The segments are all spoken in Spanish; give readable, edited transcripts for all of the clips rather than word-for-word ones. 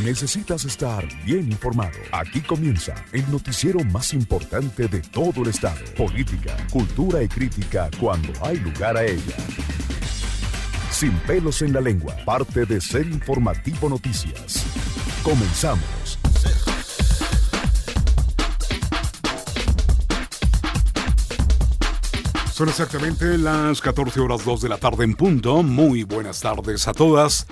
Necesitas estar bien informado. Aquí comienza el noticiero más importante de todo el estado. Política, cultura y crítica cuando hay lugar a ella. Sin pelos en la lengua, parte de Ser Informativo Noticias. Comenzamos. Son exactamente las 14:02 de la tarde en punto. Muy buenas tardes a todas.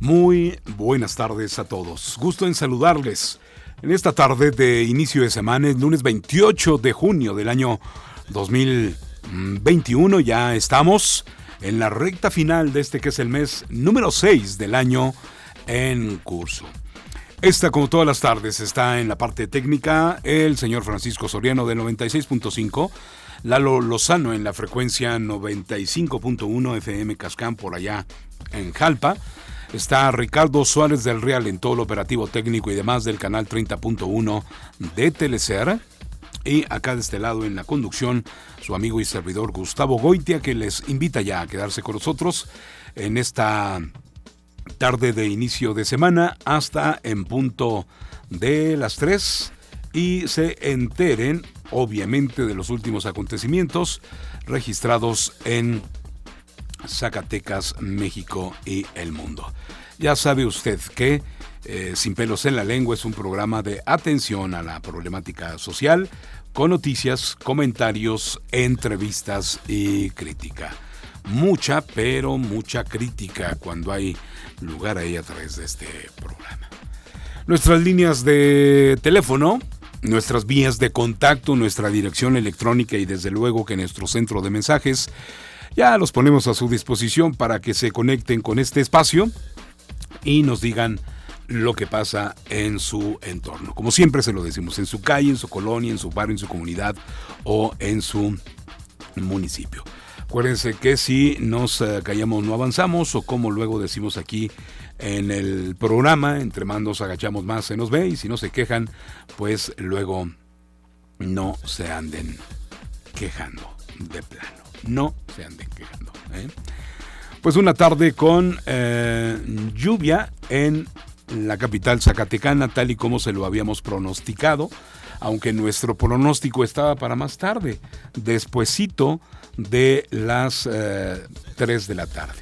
Muy buenas tardes a todos. Gusto en saludarles en esta tarde de inicio de semana, el lunes 28 de junio del año 2021. Ya estamos en la recta final de este que es el mes número 6 del año en curso. Esta, como todas las tardes, está en la parte técnica el señor Francisco Soriano del 96.5, Lalo Lozano en la frecuencia 95.1 FM Cascán por allá en Jalpa. Está Ricardo Suárez del Real en todo el operativo técnico y demás del canal 30.1 de Telecer. Y acá de este lado en la conducción, su amigo y servidor Gustavo Goitia, que les invita ya a quedarse con nosotros en esta tarde de inicio de semana hasta en punto de las 3 y se enteren, obviamente, de los últimos acontecimientos registrados en Zacatecas, México y el mundo. Ya sabe usted que Sin Pelos en la Lengua es un programa de atención a la problemática social con noticias, comentarios, entrevistas y crítica. Mucha, pero mucha crítica cuando hay lugar a ella a través de este programa. Nuestras líneas de teléfono, nuestras vías de contacto, nuestra dirección electrónica y desde luego que nuestro centro de mensajes ya los ponemos a su disposición para que se conecten con este espacio y nos digan lo que pasa en su entorno. Como siempre se lo decimos, en su calle, en su colonia, en su barrio, en su comunidad o en su municipio. Acuérdense que si nos callamos no avanzamos, o como luego decimos aquí en el programa, entre más nos agachamos más se nos ve, y si no se quejan, pues luego no se anden quejando de plano. No se anden quejando. Pues una tarde con lluvia en la capital zacatecana, tal y como se lo habíamos pronosticado, aunque nuestro pronóstico estaba para más tarde, despuesito de las 3 de la tarde.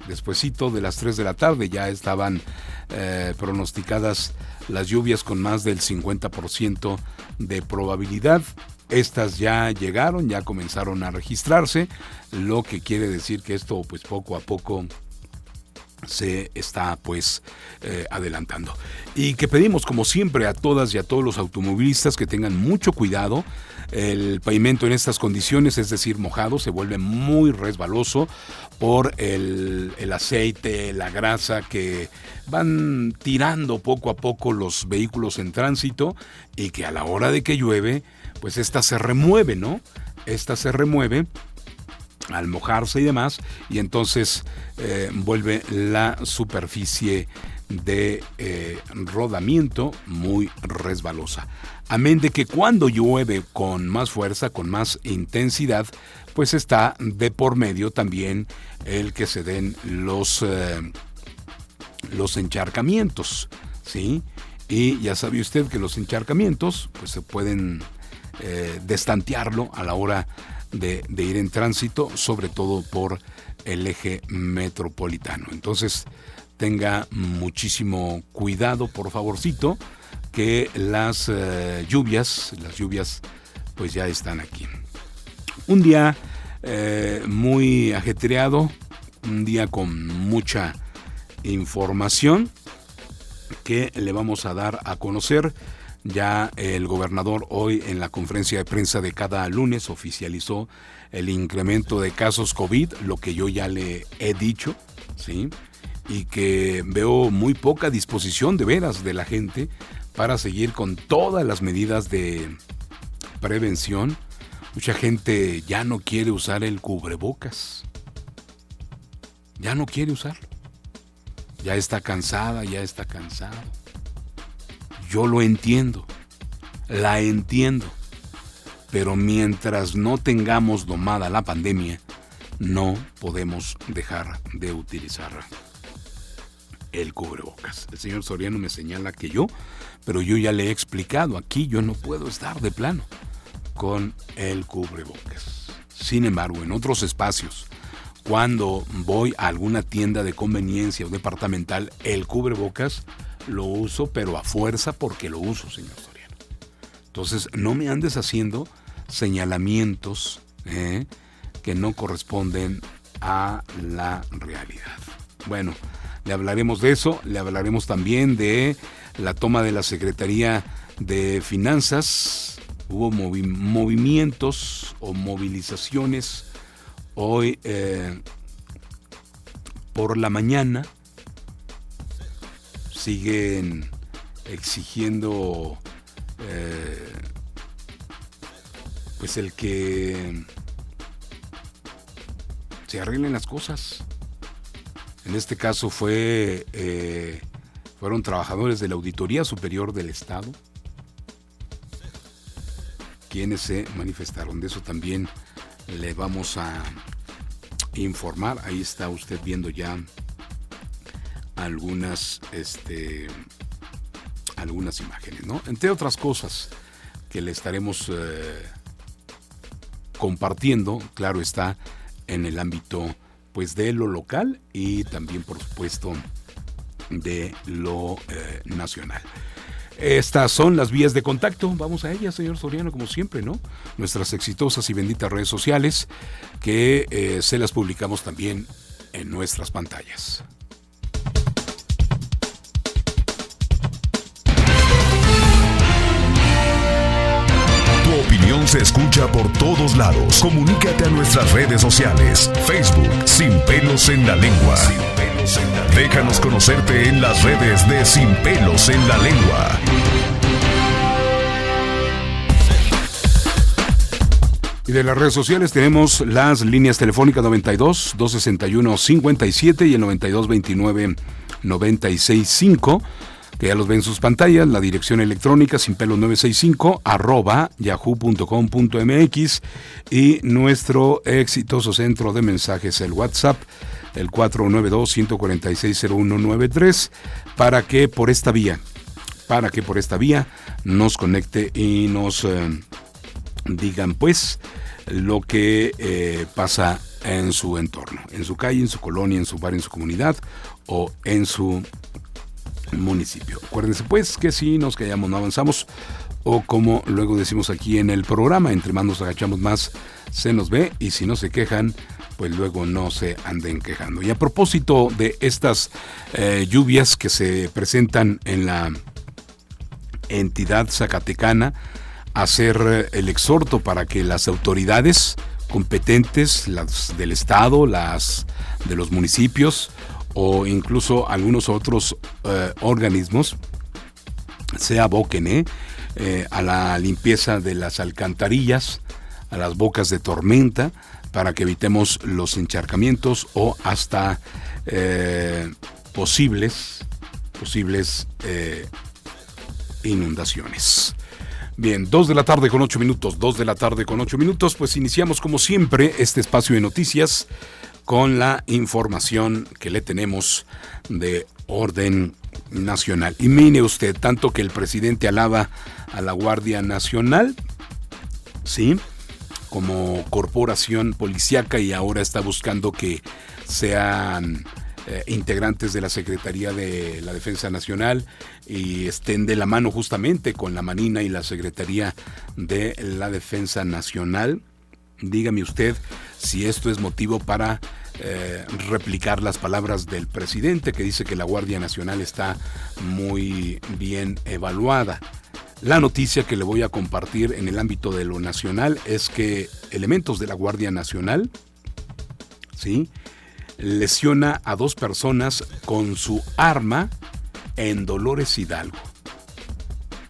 Despuesito de las 3 de la tarde ya estaban pronosticadas las lluvias con más del 50% de probabilidad. Estas ya llegaron, ya comenzaron a registrarse, lo que quiere decir que esto pues poco a poco se está pues adelantando. Y que pedimos como siempre a todas y a todos los automovilistas que tengan mucho cuidado. El pavimento en estas condiciones, es decir, mojado, se vuelve muy resbaloso por el aceite, la grasa que van tirando poco a poco los vehículos en tránsito, y que a la hora de que llueve, pues esta se remueve, ¿no? Esta se remueve al mojarse y demás, y entonces vuelve la superficie de rodamiento muy resbalosa. Amén de que cuando llueve con más fuerza, con más intensidad, pues está de por medio también el que se den los encharcamientos, ¿sí? Y ya sabe usted que los encharcamientos pues se pueden destantearlo a la hora de ir en tránsito, sobre todo por el eje metropolitano. Entonces tenga muchísimo cuidado, por favorcito, que las lluvias pues ya están aquí. Un día muy ajetreado, un día con mucha información que le vamos a dar a conocer. Ya el gobernador hoy en la conferencia de prensa de cada lunes oficializó el incremento de casos COVID, lo que yo ya le he dicho, ¿sí? Y que veo muy poca disposición de veras de la gente para seguir con todas las medidas de prevención. Mucha gente ya no quiere usar el cubrebocas. Ya no quiere usarlo. Ya está cansada, ya está cansado. Yo lo entiendo, la entiendo, pero mientras no tengamos domada la pandemia, no podemos dejar de utilizar el cubrebocas. El señor Soriano me señala que pero yo ya le he explicado, aquí yo no puedo estar de plano con el cubrebocas. Sin embargo, en otros espacios, cuando voy a alguna tienda de conveniencia o departamental, el cubrebocas lo uso, pero a fuerza porque lo uso, señor Soriano. Entonces, no me andes haciendo señalamientos que no corresponden a la realidad. Bueno, le hablaremos de eso, le hablaremos también de la toma de la Secretaría de Finanzas. Hubo movimientos o movilizaciones hoy por la mañana. Siguen exigiendo pues el que se arreglen las cosas. En este caso fueron trabajadores de la Auditoría Superior del Estado quienes se manifestaron. De eso también le vamos a informar. Ahí está usted viendo ya algunas imágenes, ¿no? Entre otras cosas que le estaremos compartiendo, claro está, en el ámbito pues de lo local y también por supuesto de lo nacional. Estas son las vías de contacto. Vamos a ellas, señor Soriano, como siempre, ¿no? Nuestras exitosas y benditas redes sociales que se las publicamos también en nuestras pantallas. Tu opinión se escucha por todos lados. Comunícate a nuestras redes sociales. Facebook, Sin Pelos en la Lengua. Déjanos conocerte en las redes de Sin Pelos en la Lengua. Y de las redes sociales tenemos las líneas telefónicas 92 261 57 y el 92 29 96 5, que ya los ven en sus pantallas. La dirección electrónica sinpelos965 @yahoo.com.mx y nuestro exitoso centro de mensajes, el WhatsApp, el 492-146-0193, para que por esta vía nos conecte y nos digan pues lo que pasa en su entorno, en su calle, en su colonia, en su barrio, en su comunidad o en su municipio. Acuérdense pues que si nos callamos no avanzamos, o como luego decimos aquí en el programa, entre más nos agachamos más se nos ve, y si no se quejan pues luego no se anden quejando. Y a propósito de estas lluvias que se presentan en la entidad zacatecana, hacer el exhorto para que las autoridades competentes, las del estado, las de los municipios o incluso algunos otros organismos se aboquen a la limpieza de las alcantarillas, a las bocas de tormenta, para que evitemos los encharcamientos o hasta posibles inundaciones. Bien, 2 de la tarde con 8 minutos, pues iniciamos como siempre este espacio de noticias con la información que le tenemos de orden nacional. Y mire usted, tanto que el presidente alaba a la Guardia Nacional, ¿sí?, como corporación policíaca, y ahora está buscando que sean integrantes de la Secretaría de la Defensa Nacional y estén de la mano justamente con la Marina y la Secretaría de la Defensa Nacional. Dígame usted si esto es motivo para replicar las palabras del presidente, que dice que la Guardia Nacional está muy bien evaluada. La noticia que le voy a compartir en el ámbito de lo nacional es que elementos de la Guardia Nacional, ¿sí?, lesiona a 2 personas con su arma en Dolores Hidalgo.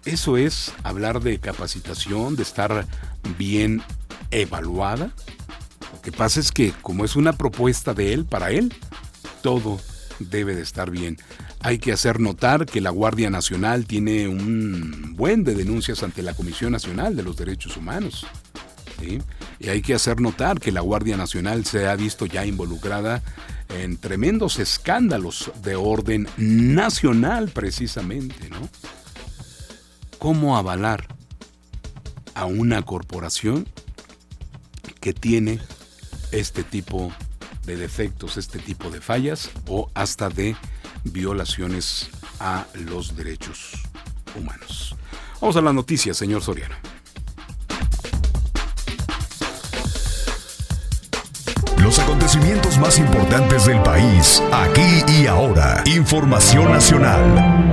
Eso es hablar de capacitación, de estar bien evaluada. Lo que pasa es que como es una propuesta de él, para él, todo debe de estar bien. Hay que hacer notar que la Guardia Nacional tiene un buen de denuncias ante la Comisión Nacional de los Derechos Humanos, ¿sí? Y hay que hacer notar que la Guardia Nacional se ha visto ya involucrada en tremendos escándalos de orden nacional precisamente, ¿no? ¿Cómo avalar a una corporación que tiene este tipo de defectos, este tipo de fallas o hasta de violaciones a los derechos humanos? Vamos a las noticias, señor Soriano. Los acontecimientos más importantes del país, aquí y ahora. Información nacional.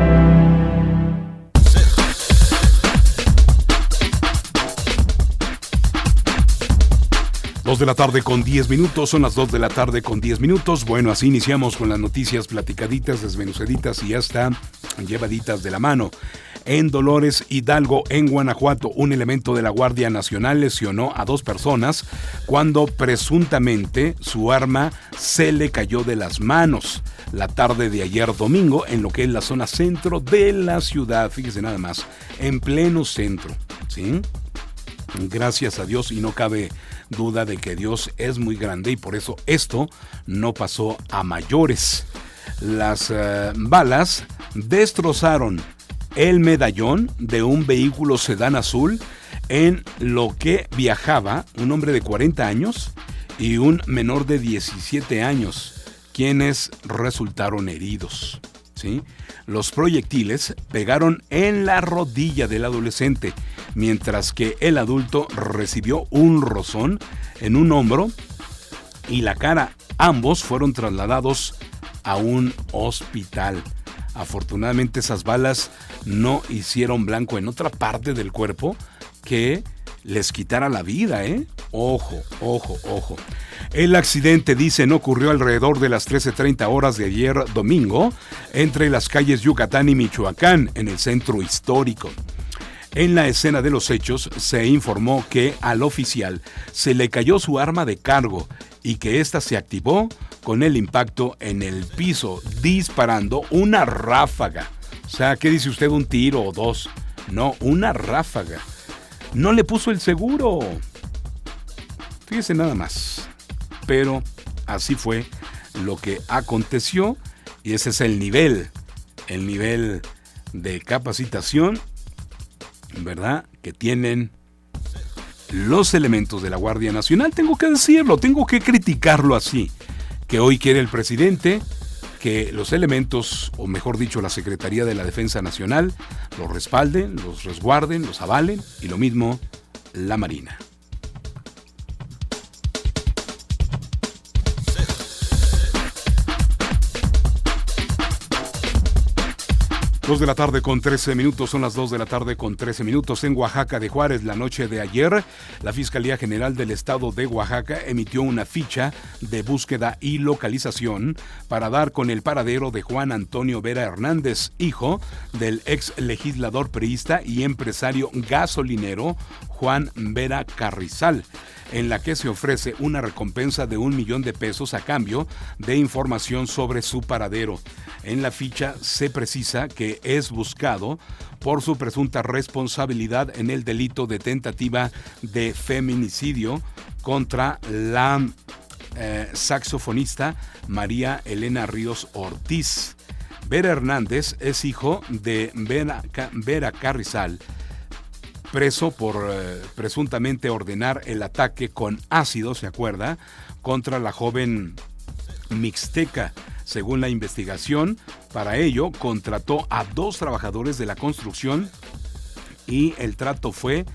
2 de la tarde con 10 minutos, son las 2 de la tarde con 10 minutos. Bueno, así iniciamos con las noticias platicaditas, desmenuzaditas y hasta llevaditas de la mano. En Dolores Hidalgo, en Guanajuato, un elemento de la Guardia Nacional lesionó a 2 personas cuando presuntamente su arma se le cayó de las manos la tarde de ayer domingo en lo que es la zona centro de la ciudad. Fíjese nada más, en pleno centro, ¿sí? Gracias a Dios, y no cabe duda de que Dios es muy grande y por eso esto no pasó a mayores. Las balas destrozaron el medallón de un vehículo sedán azul en lo que viajaba un hombre de 40 años y un menor de 17 años, quienes resultaron heridos, ¿sí? Los proyectiles pegaron en la rodilla del adolescente, mientras que el adulto recibió un rozón en un hombro y la cara. Ambos fueron trasladados a un hospital. Afortunadamente esas balas no hicieron blanco en otra parte del cuerpo que les quitara la vida, ¿eh? Ojo, ojo, ojo. El accidente, dicen, ocurrió alrededor de las 13:30 horas de ayer domingo entre las calles Yucatán y Michoacán, en el centro histórico. En la escena de los hechos se informó que al oficial se le cayó su arma de cargo y que ésta se activó con el impacto en el piso, disparando una ráfaga. O sea, ¿qué dice usted? ¿Un tiro o dos? No, una ráfaga. No le puso el seguro. Fíjese nada más. Pero así fue lo que aconteció y ese es el nivel de capacitación, ¿verdad?, que tienen los elementos de la Guardia Nacional. Tengo que decirlo, tengo que criticarlo así, que hoy quiere el presidente que los elementos, o mejor dicho, la Secretaría de la Defensa Nacional, los respalden, los resguarden, los avalen, y lo mismo la Marina. 2 de la tarde con 13 minutos, son las 2 de la tarde con 13 minutos. En Oaxaca de Juárez, la noche de ayer, la Fiscalía General del Estado de Oaxaca emitió una ficha de búsqueda y localización para dar con el paradero de Juan Antonio Vera Hernández, hijo del ex legislador priista y empresario gasolinero Juan Vera Carrizal, en la que se ofrece una recompensa de $1 millón a cambio de información sobre su paradero. En la ficha se precisa que es buscado por su presunta responsabilidad en el delito de tentativa de feminicidio contra la saxofonista María Elena Ríos Ortiz. Vera Hernández es hijo de Vera Carrizal, preso por presuntamente ordenar el ataque con ácido, ¿se acuerda?, contra la joven mixteca. Según la investigación, para ello contrató a 2 trabajadores de la construcción y el trato fue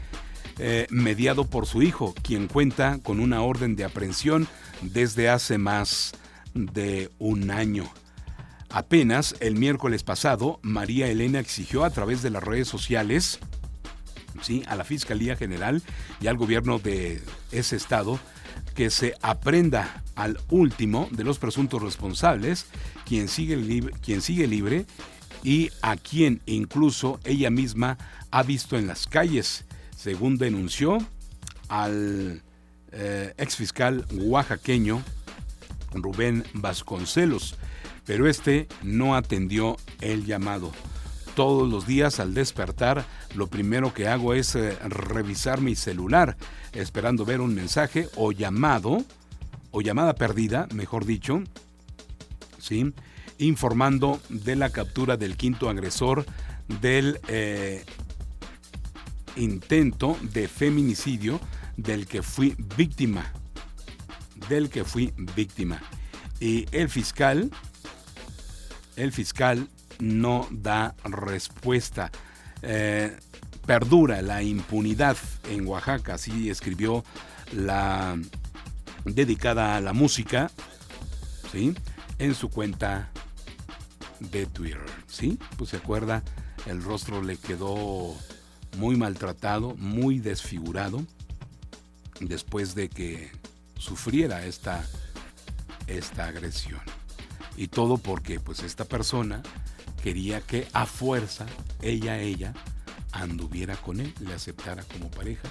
mediado por su hijo, quien cuenta con una orden de aprehensión desde hace más de un año. Apenas el miércoles pasado, María Elena exigió a través de las redes sociales, sí, a la Fiscalía General y al gobierno de ese estado que se aprenda al último de los presuntos responsables, quien sigue libre y a quien incluso ella misma ha visto en las calles, según denunció al exfiscal oaxaqueño Rubén Vasconcelos, pero este no atendió el llamado. Todos los días al despertar, lo primero que hago es revisar mi celular, esperando ver un mensaje o llamada perdida, mejor dicho, ¿sí?, informando de la captura del quinto agresor del intento de feminicidio del que fui víctima. Y el fiscal no da respuesta. Perdura la impunidad en Oaxaca, así escribió la dedicada a la música, ¿sí?, en su cuenta de Twitter, ¿sí? Pues se acuerda, el rostro le quedó muy maltratado, muy desfigurado, después de que sufriera esta agresión. Y todo porque pues esta persona quería que a fuerza ella anduviera con él, le aceptara como pareja,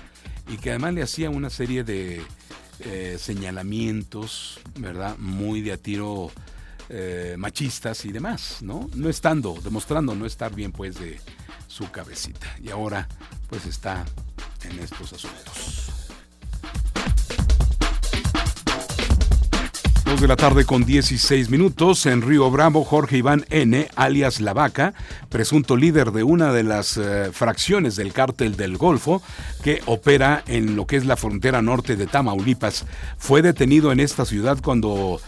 y que además le hacía una serie de señalamientos, ¿verdad?, muy de a tiro machistas y demás, ¿no? Demostrando no estar bien pues de su cabecita. Y ahora pues está en estos asuntos. 2 de la tarde con 16 minutos. En Río Bravo, Jorge Iván N., alias La Vaca, presunto líder de una de las fracciones del Cártel del Golfo, que opera en lo que es la frontera norte de Tamaulipas, fue detenido en esta ciudad como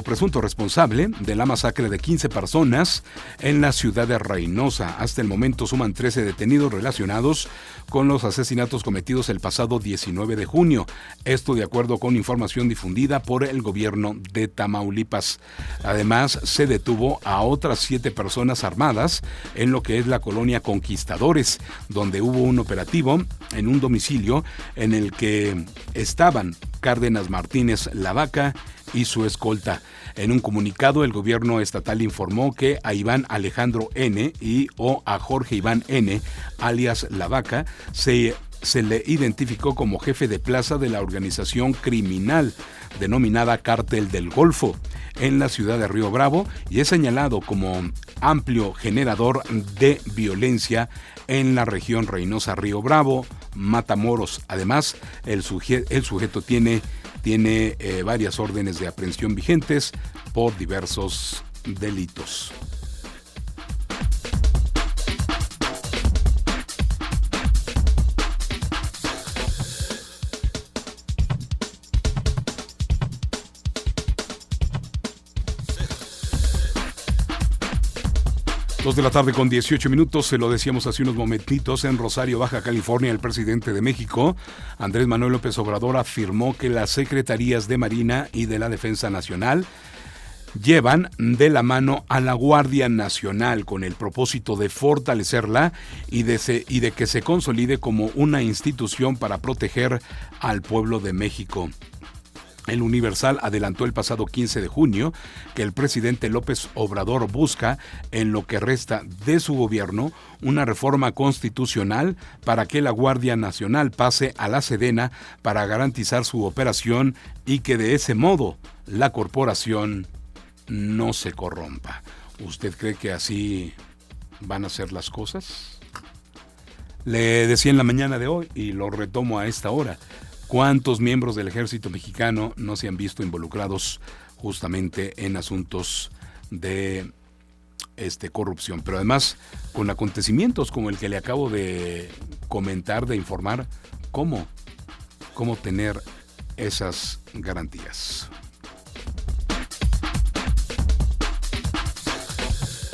presunto responsable de la masacre de 15 personas en la ciudad de Reynosa. Hasta el momento suman 13 detenidos relacionados con los asesinatos cometidos el pasado 19 de junio. Esto de acuerdo con información difundida por el gobierno de Tamaulipas. Además, se detuvo a otras 7 personas armadas en lo que es la colonia Conquistadores, donde hubo un operativo en un domicilio en el que estaban Cárdenas Martínez La Vaca y su escolta. En un comunicado, el gobierno estatal informó que a Iván Alejandro N. o a Jorge Iván N., alias La Vaca, se le identificó como jefe de plaza de la organización criminal denominada Cártel del Golfo en la ciudad de Río Bravo, y es señalado como amplio generador de violencia en la región Reynosa, Río Bravo, Matamoros. Además, el sujeto tiene varias órdenes de aprehensión vigentes por diversos delitos. Dos de la tarde con 18 minutos, se lo decíamos hace unos momentitos. En Rosario, Baja California, el presidente de México, Andrés Manuel López Obrador, afirmó que las secretarías de Marina y de la Defensa Nacional llevan de la mano a la Guardia Nacional con el propósito de fortalecerla y de que se consolide como una institución para proteger al pueblo de México. El Universal adelantó el pasado 15 de junio que el presidente López Obrador busca, en lo que resta de su gobierno, una reforma constitucional para que la Guardia Nacional pase a la Sedena para garantizar su operación y que de ese modo la corporación no se corrompa. ¿Usted cree que así van a ser las cosas? Le decía en la mañana de hoy, y lo retomo a esta hora, ¿cuántos miembros del ejército mexicano no se han visto involucrados justamente en asuntos de corrupción? Pero además, con acontecimientos como el que le acabo de comentar, de informar, ¿cómo tener esas garantías?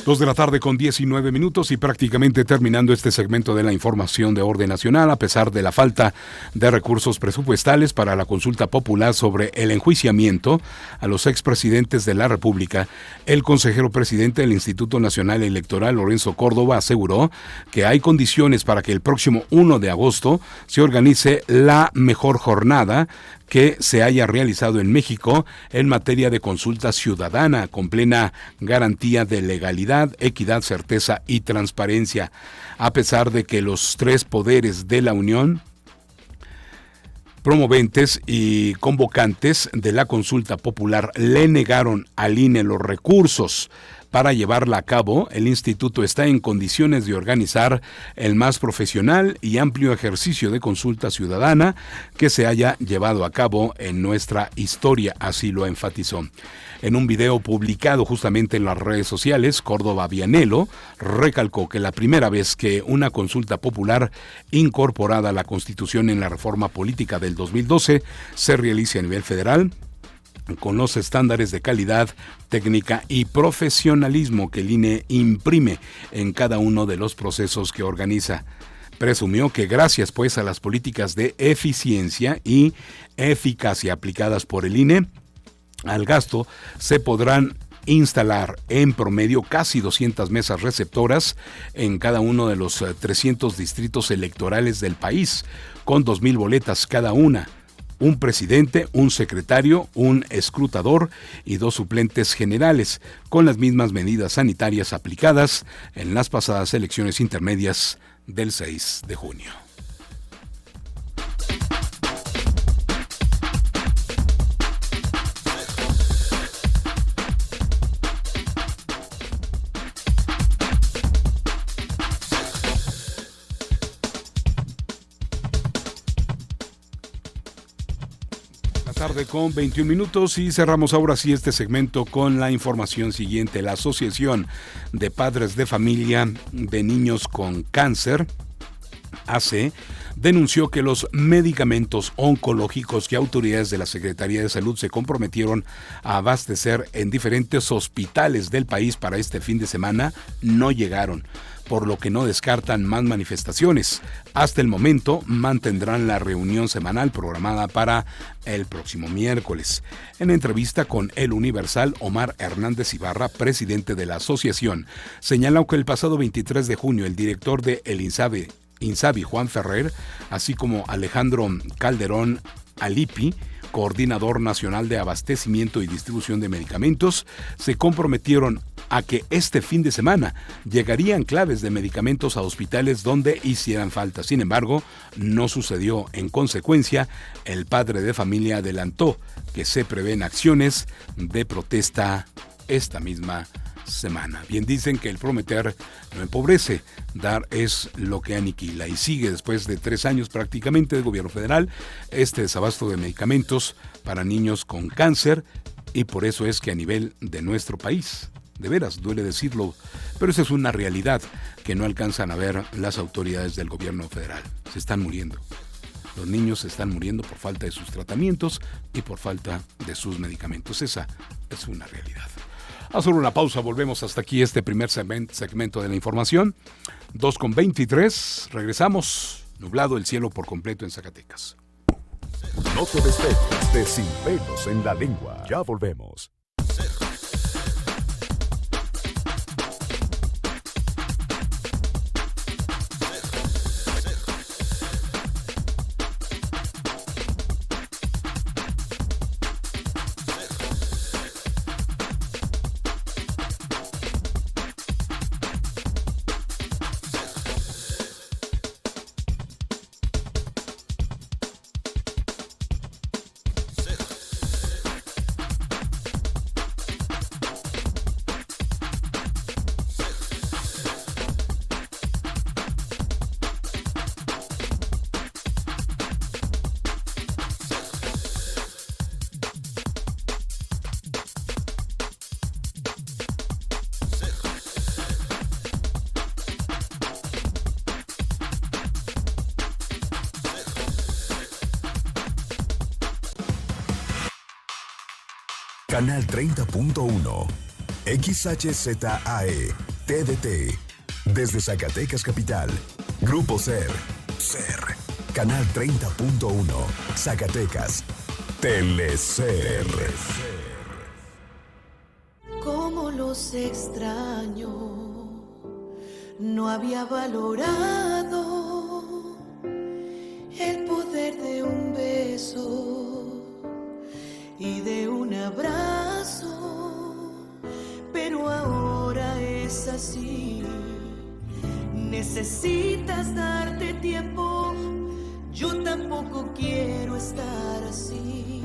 2 de la tarde con 19 minutos y prácticamente terminando este segmento de la información de orden nacional. A pesar de la falta de recursos presupuestales para la consulta popular sobre el enjuiciamiento a los expresidentes de la República, el consejero presidente del Instituto Nacional Electoral, Lorenzo Córdoba, aseguró que hay condiciones para que el próximo 1 de agosto se organice la mejor jornada que se haya realizado en México en materia de consulta ciudadana, con plena garantía de legalidad, equidad, certeza y transparencia. A pesar de que los 3 poderes de la Unión, promoventes y convocantes de la consulta popular, le negaron al INE los recursos Para llevarla a cabo, el instituto está en condiciones de organizar el más profesional y amplio ejercicio de consulta ciudadana que se haya llevado a cabo en nuestra historia, así lo enfatizó. En un video publicado justamente en las redes sociales, Córdoba Vianello recalcó que la primera vez que una consulta popular incorporada a la Constitución en la reforma política del 2012 se realice a nivel federal, con los estándares de calidad, técnica y profesionalismo que el INE imprime en cada uno de los procesos que organiza. Presumió que gracias pues a las políticas de eficiencia y eficacia aplicadas por el INE, al gasto se podrán instalar en promedio casi 200 mesas receptoras en cada uno de los 300 distritos electorales del país, con 2,000 boletas cada una. Un presidente, un secretario, un escrutador y 2 suplentes generales, con las mismas medidas sanitarias aplicadas en las pasadas elecciones intermedias del 6 de junio. Tarde con 21 minutos y cerramos ahora sí este segmento con la información siguiente. La Asociación de Padres de Familia de Niños con Cáncer, AC, denunció que los medicamentos oncológicos que autoridades de la Secretaría de Salud se comprometieron a abastecer en diferentes hospitales del país para este fin de semana no llegaron, por lo que no descartan más manifestaciones. Hasta el momento mantendrán la reunión semanal programada para el próximo miércoles. En entrevista con El Universal, Omar Hernández Ibarra, presidente de la asociación, señaló que el pasado 23 de junio el director de el INSABI, Juan Ferrer, así como Alejandro Calderón Alipi, coordinador nacional de abastecimiento y distribución de medicamentos, se comprometieron a que este fin de semana llegarían claves de medicamentos a hospitales donde hicieran falta. Sin embargo, no sucedió. En consecuencia, el padre de familia adelantó que se prevén acciones de protesta esta misma semana. Bien dicen que el prometer no empobrece, dar es lo que aniquila, y sigue después de 3 años prácticamente de gobierno federal este desabasto de medicamentos para niños con cáncer, y por eso es que a nivel de nuestro país, de veras duele decirlo, pero esa es una realidad que no alcanzan a ver las autoridades del gobierno federal. Se están muriendo. Los niños se están muriendo por falta de sus tratamientos y por falta de sus medicamentos. Esa es una realidad. A solo una pausa, volvemos hasta aquí este primer segmento de la información. 2:23, regresamos. Nublado el cielo por completo en Zacatecas. No te despegues de Sin Pelos en la Lengua. Ya volvemos. Canal 30.1, XHZAE, TDT, desde Zacatecas Capital, Grupo SER, Canal 30.1, Zacatecas, Telecer. Cómo los extraño, no había valorado el poder de un beso y de un abrazo, pero ahora es así. Necesitas darte tiempo, yo tampoco quiero estar así.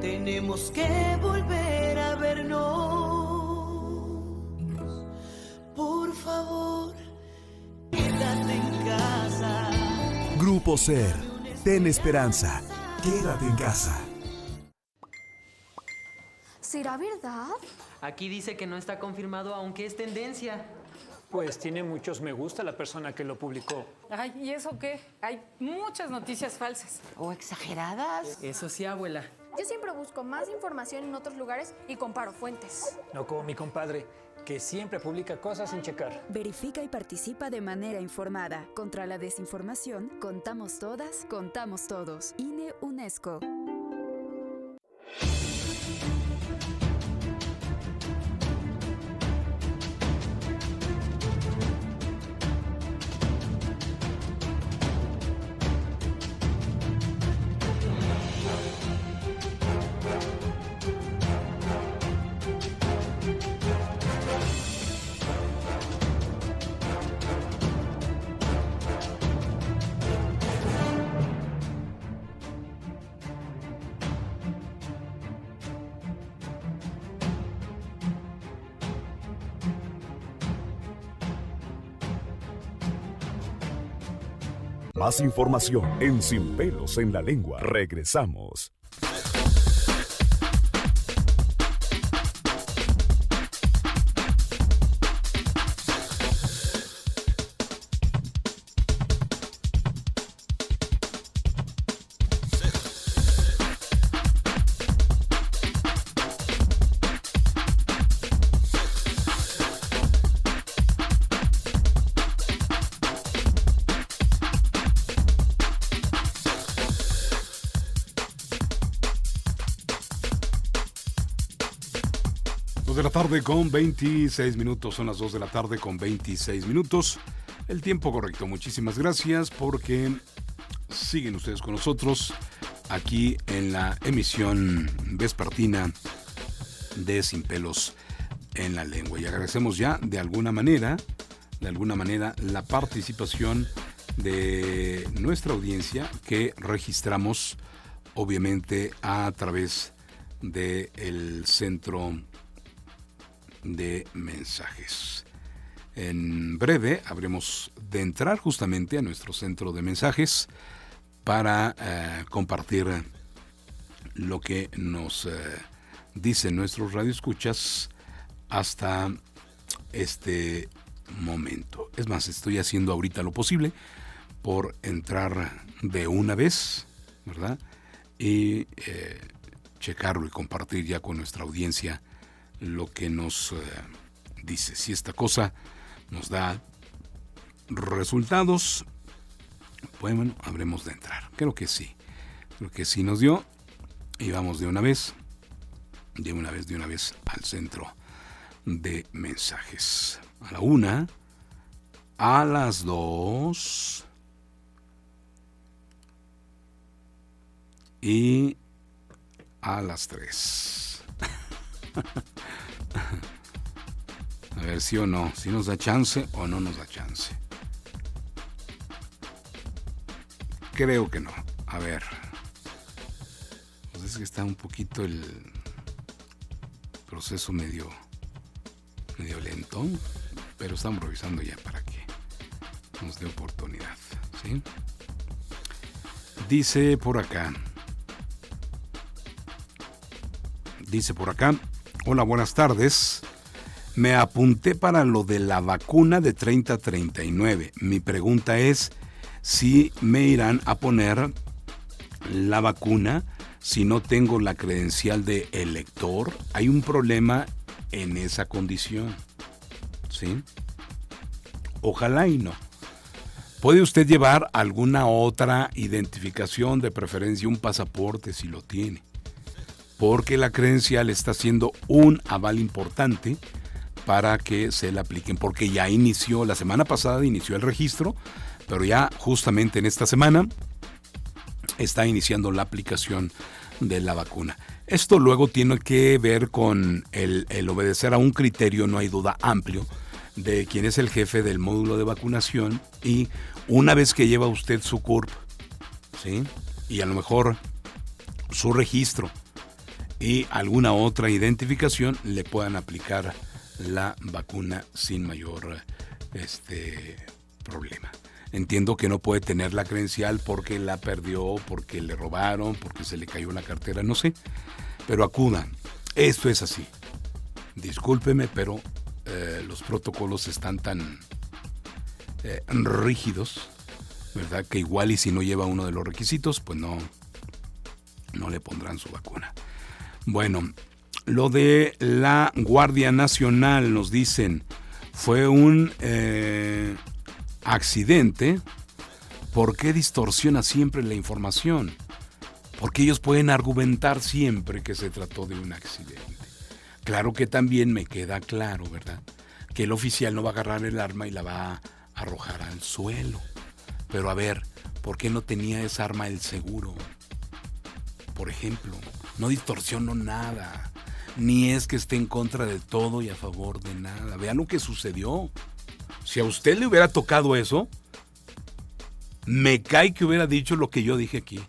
Tenemos que volver a vernos. Grupo Ser, ten esperanza. Quédate en casa. ¿Será verdad? Aquí dice que no está confirmado, aunque es tendencia. Pues tiene muchos me gusta la persona que lo publicó. Ay, ¿y eso qué? Hay muchas noticias falsas. ¿O exageradas? Eso sí, abuela. Yo siempre busco más información en otros lugares y comparo fuentes. No como mi compadre, que siempre publica cosas sin checar. Verifica y participa de manera informada. Contra la desinformación, contamos todas, contamos todos. INE UNESCO. Más información en Sin Pelos en la Lengua. Regresamos. De la tarde con 26 minutos, son las 2 de la tarde con 26 minutos, el tiempo correcto. Muchísimas gracias porque siguen ustedes con nosotros aquí en la emisión vespertina de Sin Pelos en la Lengua, y agradecemos ya de alguna manera la participación de nuestra audiencia que registramos obviamente a través del centro de mensajes. En breve habremos de entrar justamente a nuestro centro de mensajes para compartir lo que nos dicen nuestros radioescuchas hasta este momento. Es más, estoy haciendo ahorita lo posible por entrar de una vez, ¿verdad? Y checarlo y compartir ya con nuestra audiencia lo que nos dice. Si esta cosa nos da resultados, pues bueno, habremos de entrar. Creo que sí nos dio, y vamos de una vez al centro de mensajes. A la 1, a las 2 y a las 3. A ver si o no, si nos da chance o no nos da chance. Creo que no. A ver. Pues es que está un poquito el proceso medio lento, pero estamos revisando ya para que nos dé oportunidad, ¿sí? Dice por acá. Hola, buenas tardes. Me apunté para lo de la vacuna de 30 a 39. Mi pregunta es si me irán a poner la vacuna si no tengo la credencial de elector. Hay un problema en esa condición, ¿sí? Ojalá y no. ¿Puede usted llevar alguna otra identificación, de preferencia un pasaporte si lo tiene? Porque la credencial está siendo un aval importante para que se la apliquen, porque ya inició, la semana pasada inició el registro, pero ya justamente en esta semana está iniciando la aplicación de la vacuna. Esto luego tiene que ver con el obedecer a un criterio, no hay duda, amplio, de quién es el jefe del módulo de vacunación, y una vez que lleva usted su CURP, ¿sí? Y a lo mejor su registro y alguna otra identificación, le puedan aplicar la vacuna sin mayor problema. Entiendo que no puede tener la credencial porque la perdió, porque le robaron, porque se le cayó la cartera, no sé. Pero acudan. Esto es así. Discúlpeme, pero los protocolos están tan rígidos, ¿verdad? Que igual y si no lleva uno de los requisitos, pues no le pondrán su vacuna. Bueno, lo de la Guardia Nacional, nos dicen, fue un accidente. ¿Por qué distorsiona siempre la información? Porque ellos pueden argumentar siempre que se trató de un accidente. Claro que también me queda claro, ¿verdad?, que el oficial no va a agarrar el arma y la va a arrojar al suelo. Pero a ver, ¿por qué no tenía esa arma el seguro? Por ejemplo, no distorsionó nada. Ni es que esté en contra de todo y a favor de nada. Vean lo que sucedió. Si a usted le hubiera tocado eso, me cae que hubiera dicho lo que yo dije aquí.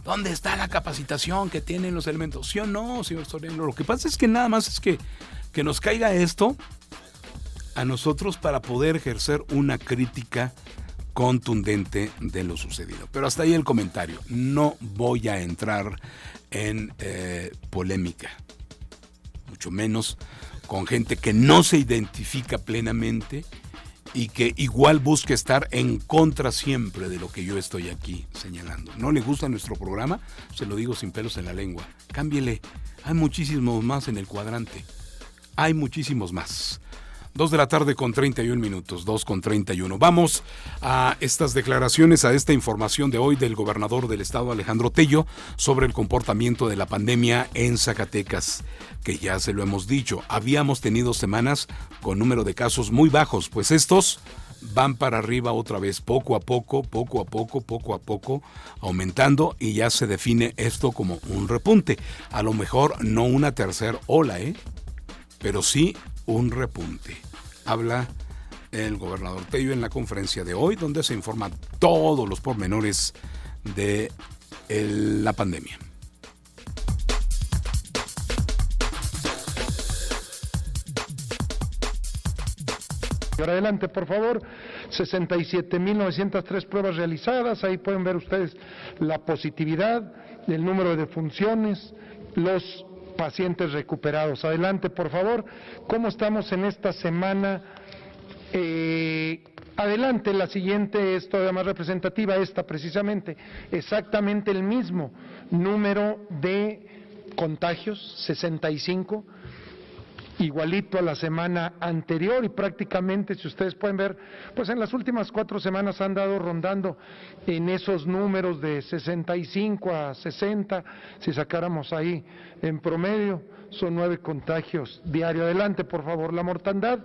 ¿Dónde está la capacitación que tienen los elementos? ¿Sí o no, señor Soriano? Lo que pasa es que nada más es que nos caiga esto a nosotros para poder ejercer una crítica contundente de lo sucedido. Pero hasta ahí el comentario. No voy a entrar en polémica, mucho menos con gente que no se identifica plenamente y que igual busca estar en contra siempre de lo que yo estoy aquí señalando. ¿No le gusta nuestro programa? Se lo digo sin pelos en la lengua. Cámbiele. Hay muchísimos más en el cuadrante. Hay muchísimos más. 2:31 p.m, 2:31. Vamos a estas declaraciones, a esta información de hoy del gobernador del estado, Alejandro Tello, sobre el comportamiento de la pandemia en Zacatecas, que ya se lo hemos dicho, habíamos tenido semanas con número de casos muy bajos, pues estos van para arriba otra vez, poco a poco, aumentando, y ya se define esto como un repunte. A lo mejor no una tercera ola, pero sí un repunte. Habla el gobernador Tello en la conferencia de hoy, donde se informan todos los pormenores de la pandemia. Ahora adelante, por favor. 67.903 pruebas realizadas. Ahí pueden ver ustedes la positividad, el número de defunciones, los pacientes recuperados. Adelante, por favor. ¿Cómo estamos en esta semana? Adelante, la siguiente es todavía más representativa, esta precisamente. Exactamente el mismo número de contagios, 65, igualito a la semana anterior, y prácticamente, si ustedes pueden ver, pues en las últimas 4 semanas han dado rondando en esos números de 65 a 60, si sacáramos ahí en promedio, son 9 contagios diarios. Adelante, por favor. La mortandad,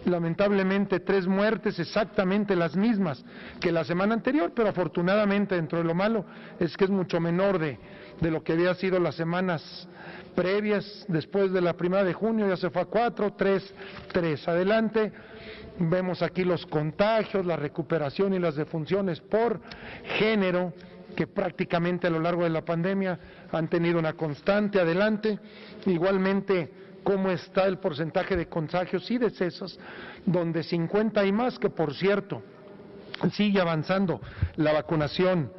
lamentablemente 3 muertes, exactamente las mismas que la semana anterior, pero afortunadamente, dentro de lo malo, es que es mucho menor de lo que había sido las semanas previas. Después de la 1 de junio ya se fue a 4, 3. Adelante, vemos aquí los contagios, la recuperación y las defunciones por género, que prácticamente a lo largo de la pandemia han tenido una constante. Adelante, igualmente cómo está el porcentaje de contagios y decesos, donde 50 y más, que por cierto sigue avanzando la vacunación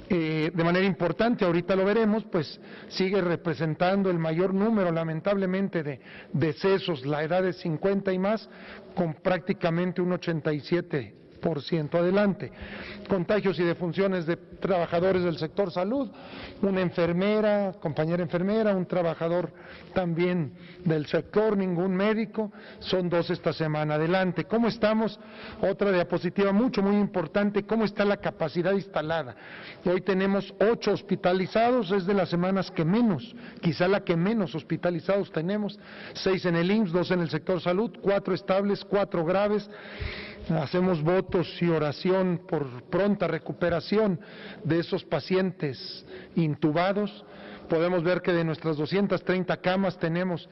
de manera importante, ahorita lo veremos, pues sigue representando el mayor número, lamentablemente, de decesos, la edad de 50 y más, con prácticamente un 87%. Adelante, contagios y defunciones de trabajadores del sector salud, una enfermera, compañera enfermera, un trabajador también del sector, ningún médico, son 2 esta semana. Adelante, ¿cómo estamos? Otra diapositiva muy importante, ¿cómo está la capacidad instalada? Hoy tenemos 8 hospitalizados, es de las semanas que menos, quizá la que menos hospitalizados tenemos, 6 en el IMSS, 2 en el sector salud, 4 estables, 4 graves. Hacemos votos y oración por pronta recuperación de esos pacientes intubados. Podemos ver que de nuestras 230 camas tenemos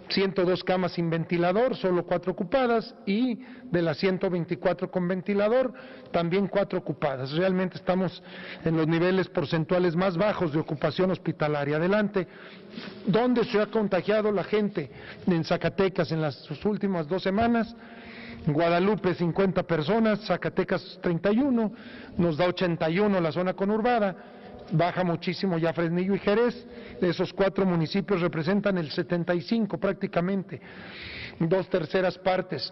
102 camas sin ventilador, solo 4 ocupadas, y de las 124 con ventilador, también 4 ocupadas. Realmente estamos en los niveles porcentuales más bajos de ocupación hospitalaria. Adelante, ¿dónde se ha contagiado la gente en Zacatecas en las últimas 2 semanas? Guadalupe 50 personas, Zacatecas 31, nos da 81 la zona conurbada, baja muchísimo ya Fresnillo y Jerez, esos 4 municipios representan el 75 prácticamente, 2/3 partes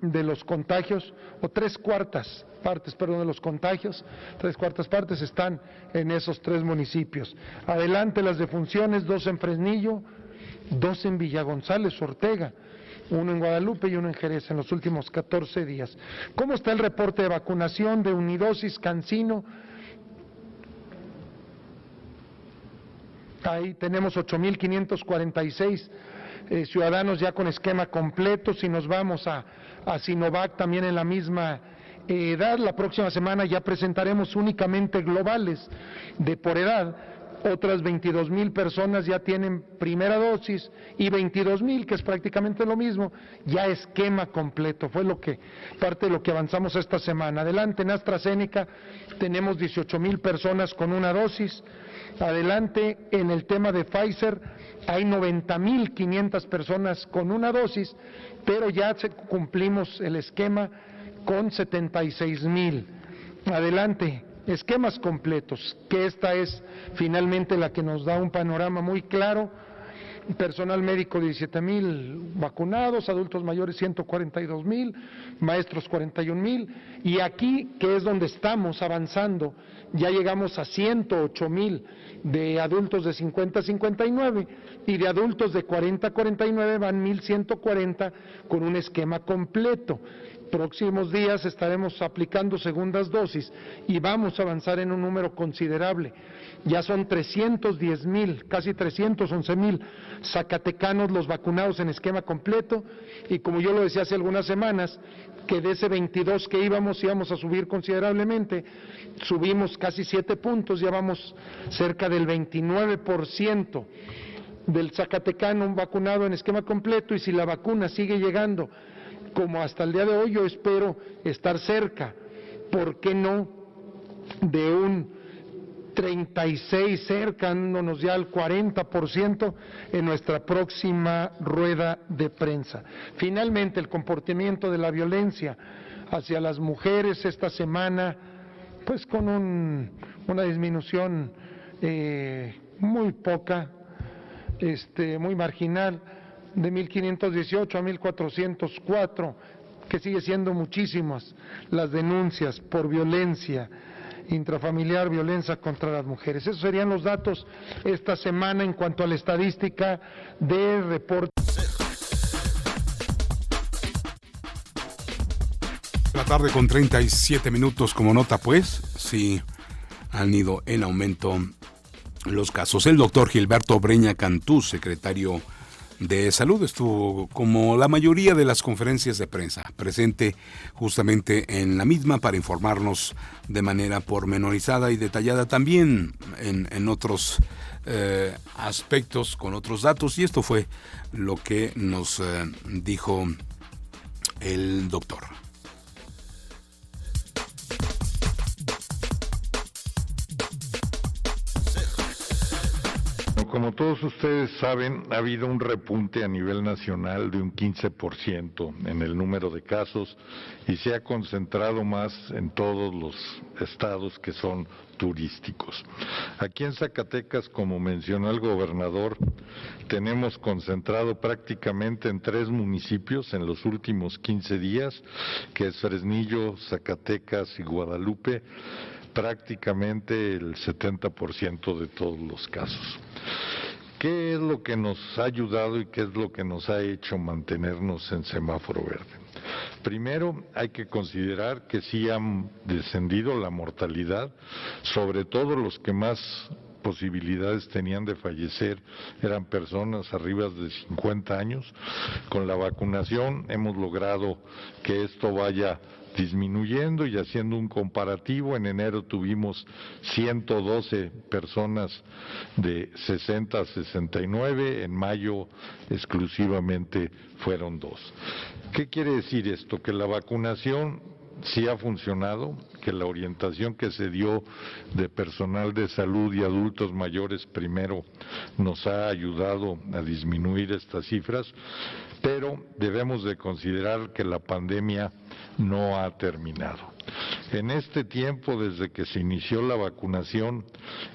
de los contagios, o 3/4 partes, perdón, de los contagios, 3/4 partes están en esos 3 municipios. Adelante las defunciones, 2 en Fresnillo, 2 en Villa González, Ortega, 1 en Guadalupe y 1 en Jerez en los últimos 14 días. ¿Cómo está el reporte de vacunación de Unidosis, Cancino? Ahí tenemos 8,546 ciudadanos ya con esquema completo. Si nos vamos a Sinovac también en la misma edad, la próxima semana ya presentaremos únicamente globales de por edad. Otras 22,000 personas ya tienen primera dosis y 22,000, que es prácticamente lo mismo, ya esquema completo. Fue parte de lo que avanzamos esta semana. Adelante, en AstraZeneca tenemos 18,000 personas con una dosis. Adelante, en el tema de Pfizer hay 90,500 personas con una dosis, pero ya cumplimos el esquema con 76,000. Adelante, esquemas completos, que esta es finalmente la que nos da un panorama muy claro. Personal médico 17,000 vacunados, adultos mayores 142,000, maestros 41,000, y aquí, que es donde estamos avanzando, ya llegamos a 108,000 de adultos de 50 a 59, y de adultos de 40 a 49 van 1,140 con un esquema completo. Próximos días estaremos aplicando segundas dosis y vamos a avanzar en un número considerable. Ya son 310,000, casi 311,000 zacatecanos los vacunados en esquema completo, y como yo lo decía hace algunas semanas, que de ese 22 que íbamos a subir considerablemente, subimos casi 7 puntos, ya vamos cerca del 29% del zacatecano vacunado en esquema completo, y si la vacuna sigue llegando como hasta el día de hoy, yo espero estar cerca, ¿por qué no?, de un 36, cercándonos ya al 40% en nuestra próxima rueda de prensa. Finalmente, el comportamiento de la violencia hacia las mujeres esta semana, pues con una disminución muy poca, muy marginal, de 1,518 a 1,404, que sigue siendo muchísimas las denuncias por violencia intrafamiliar, violencia contra las mujeres. Esos serían los datos esta semana en cuanto a la estadística de reporte. La tarde con 37 minutos, como nota, pues, sí han ido en aumento los casos. El doctor Gilberto Breña Cantú, secretario de Salud, estuvo, como la mayoría de las conferencias de prensa, presente justamente en la misma para informarnos de manera pormenorizada y detallada también en otros aspectos, con otros datos, y esto fue lo que nos dijo el doctor. Como todos ustedes saben, ha habido un repunte a nivel nacional de un 15% en el número de casos, y se ha concentrado más en todos los estados que son turísticos. Aquí en Zacatecas, como mencionó el gobernador, tenemos concentrado prácticamente en 3 municipios en los últimos 15 días, que es Fresnillo, Zacatecas y Guadalupe, prácticamente el 70% de todos los casos. ¿Qué es lo que nos ha ayudado y qué es lo que nos ha hecho mantenernos en semáforo verde? Primero, hay que considerar que sí han descendido la mortalidad, sobre todo los que más posibilidades tenían de fallecer eran personas arriba de 50 años. Con la vacunación hemos logrado que esto vaya disminuyendo, y haciendo un comparativo, en enero tuvimos 112 personas de 60 a 69, en mayo exclusivamente fueron 2. ¿Qué quiere decir esto? Que la vacunación sí ha funcionado, que la orientación que se dio de personal de salud y adultos mayores primero nos ha ayudado a disminuir estas cifras, pero debemos de considerar que la pandemia no ha terminado. En este tiempo, desde que se inició la vacunación,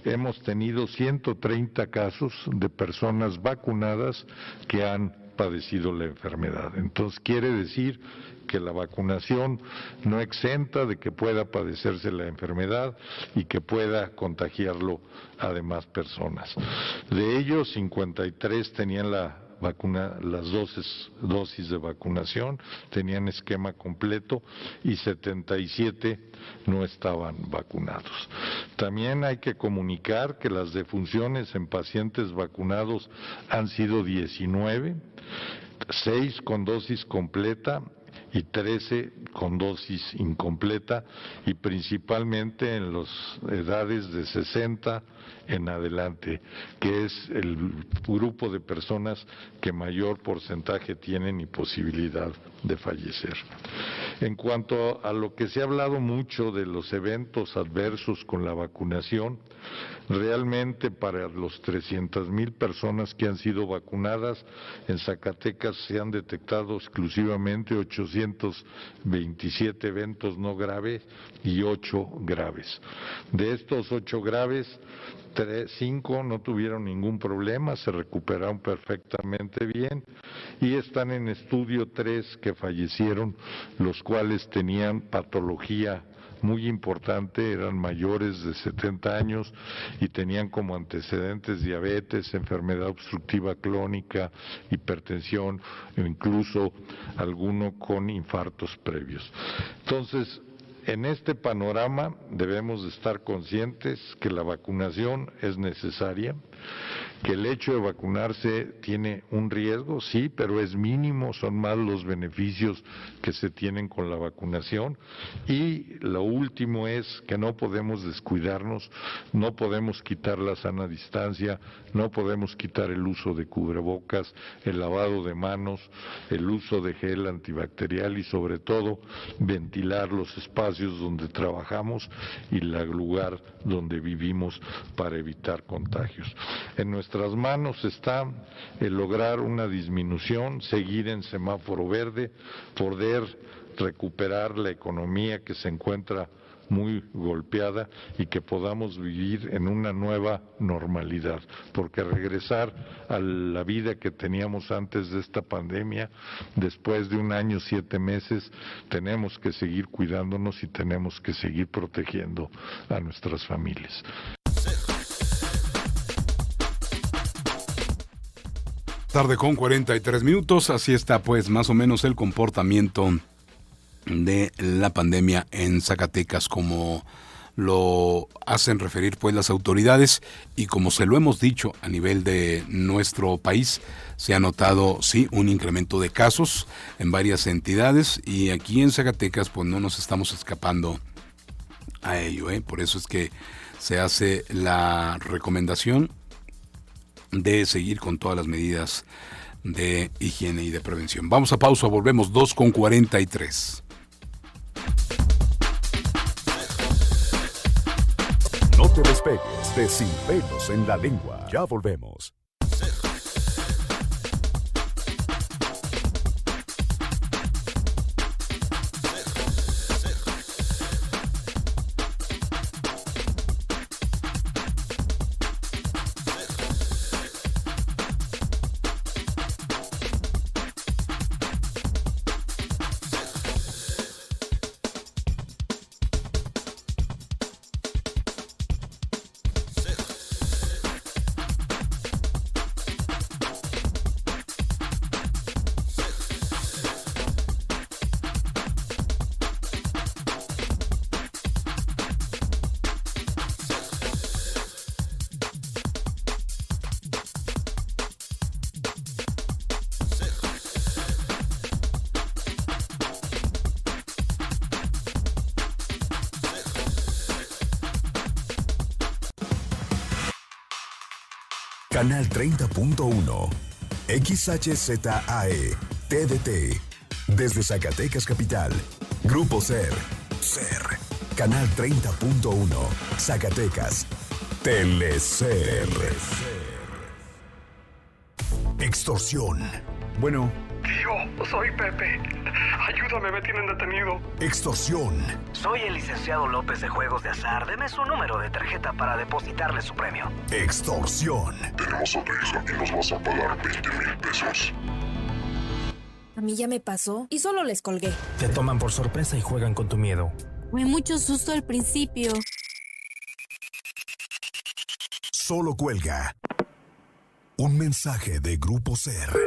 hemos tenido 130 casos de personas vacunadas que han padecido la enfermedad. Entonces quiere decir que la vacunación no exenta de que pueda padecerse la enfermedad y que pueda contagiarlo a demás personas. De ellos, 53 tenían las dosis de vacunación, tenían esquema completo y 77 no estaban vacunados. También hay que comunicar que las defunciones en pacientes vacunados han sido 19, 6 con dosis completa y 13 con dosis incompleta, y principalmente en las edades de 60 en adelante, que es el grupo de personas que mayor porcentaje tienen y posibilidad de fallecer. En cuanto a lo que se ha hablado mucho de los eventos adversos con la vacunación, realmente para los 300,000 personas que han sido vacunadas, en Zacatecas se han detectado exclusivamente 827 eventos no graves y 8 graves. De estos 8 graves, 5 no tuvieron ningún problema, se recuperaron perfectamente bien, y están en estudio 3 que fallecieron, los cuales tenían patología muy importante, eran mayores de 70 años y tenían como antecedentes diabetes, enfermedad obstructiva crónica, hipertensión o incluso alguno con infartos previos. Entonces, en este panorama debemos de estar conscientes que la vacunación es necesaria, que el hecho de vacunarse tiene un riesgo, sí, pero es mínimo, son más los beneficios que se tienen con la vacunación. Y lo último es que no podemos descuidarnos, no podemos quitar la sana distancia, no podemos quitar el uso de cubrebocas, el lavado de manos, el uso de gel antibacterial y sobre todo ventilar los espacios donde trabajamos y el lugar donde vivimos para evitar contagios. En nuestras manos está el lograr una disminución, seguir en semáforo verde, poder recuperar la economía que se encuentra muy golpeada y que podamos vivir en una nueva normalidad, porque regresar a la vida que teníamos antes de esta pandemia, después de 1 año, 7 meses, tenemos que seguir cuidándonos y tenemos que seguir protegiendo a nuestras familias. Tarde con 43 minutos, así está pues más o menos el comportamiento de la pandemia en Zacatecas, como lo hacen referir pues las autoridades, y como se lo hemos dicho a nivel de nuestro país, se ha notado sí un incremento de casos en varias entidades, y aquí en Zacatecas pues no nos estamos escapando a ello, por eso es que se hace la recomendación de seguir con todas las medidas de higiene y de prevención. Vamos a pausa, volvemos 2:43. No te despegues de Sin Pelos en la Lengua. Ya volvemos. Canal 30.1, XHZAE, TDT, desde Zacatecas Capital, Grupo SER. Canal 30.1. Zacatecas. Telecer. Extorsión. Bueno. Tío, soy Pepe. Ayúdame, me tienen detenido. Extorsión. Soy el licenciado López de Juegos de Azar. Deme su número de tarjeta para depositarle su premio. Extorsión. Tenemos a tu hija y nos vas a pagar 20,000 pesos. A mí ya me pasó y solo les colgué. Te toman por sorpresa y juegan con tu miedo. Fue mucho susto al principio. Solo cuelga. Un mensaje de Grupo SER.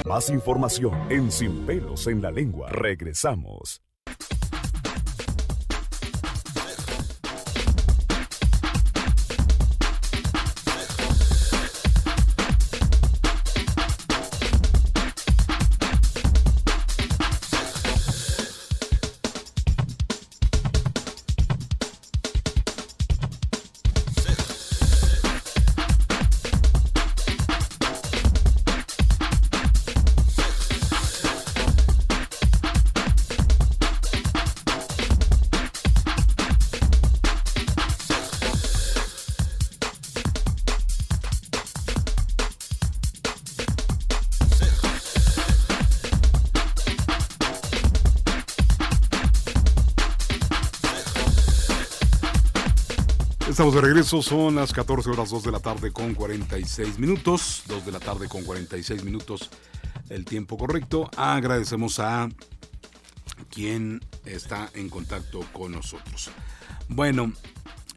Más información en Sin Pelos en la Lengua. Regresamos. Estamos de regreso, son las 14 horas 2 de la tarde con 46 minutos, 2 de la tarde con 46 minutos, el tiempo correcto. Agradecemos a quien está en contacto con nosotros. Bueno,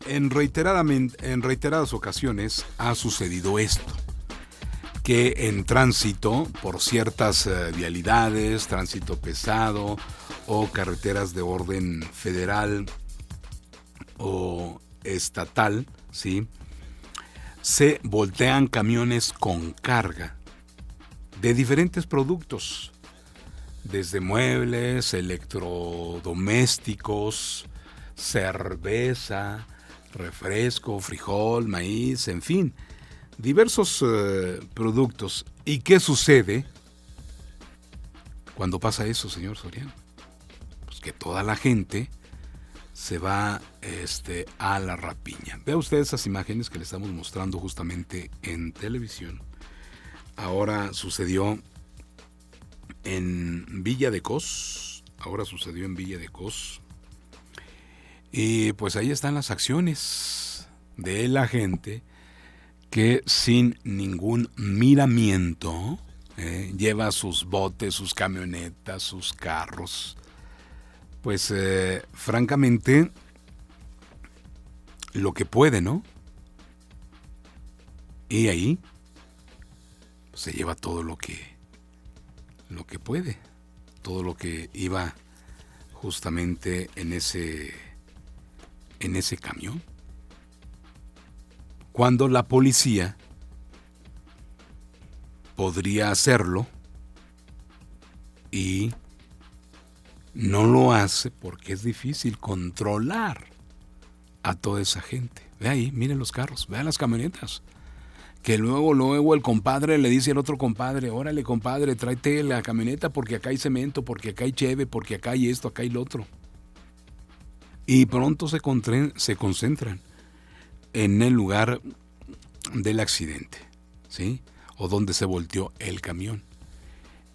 en reiteradas ocasiones ha sucedido esto, que en tránsito por ciertas vialidades, tránsito pesado o carreteras de orden federal o estatal, ¿sí?, se voltean camiones con carga de diferentes productos, desde muebles, electrodomésticos, cerveza, refresco, frijol, maíz, en fin, diversos productos. ¿Y qué sucede cuando pasa eso, señor Soriano? Pues que toda la gente se va a la rapiña. Vea usted esas imágenes que le estamos mostrando justamente en televisión. Ahora sucedió en Villa de Cos. Y pues ahí están las acciones de la gente que sin ningún miramiento lleva sus botes, sus camionetas, sus carros. Pues francamente, lo que puede, ¿no? Y ahí se lleva todo lo que puede, todo lo que iba justamente en ese camión. Cuando la policía podría hacerlo y no lo hace porque es difícil controlar a toda esa gente. Ve ahí, miren los carros, vean las camionetas. Que luego el compadre le dice al otro compadre, órale compadre, tráete la camioneta porque acá hay cemento, porque acá hay cheve, porque acá hay esto, acá hay lo otro. Y pronto se concentran en el lugar del accidente, ¿sí? O donde se volteó el camión.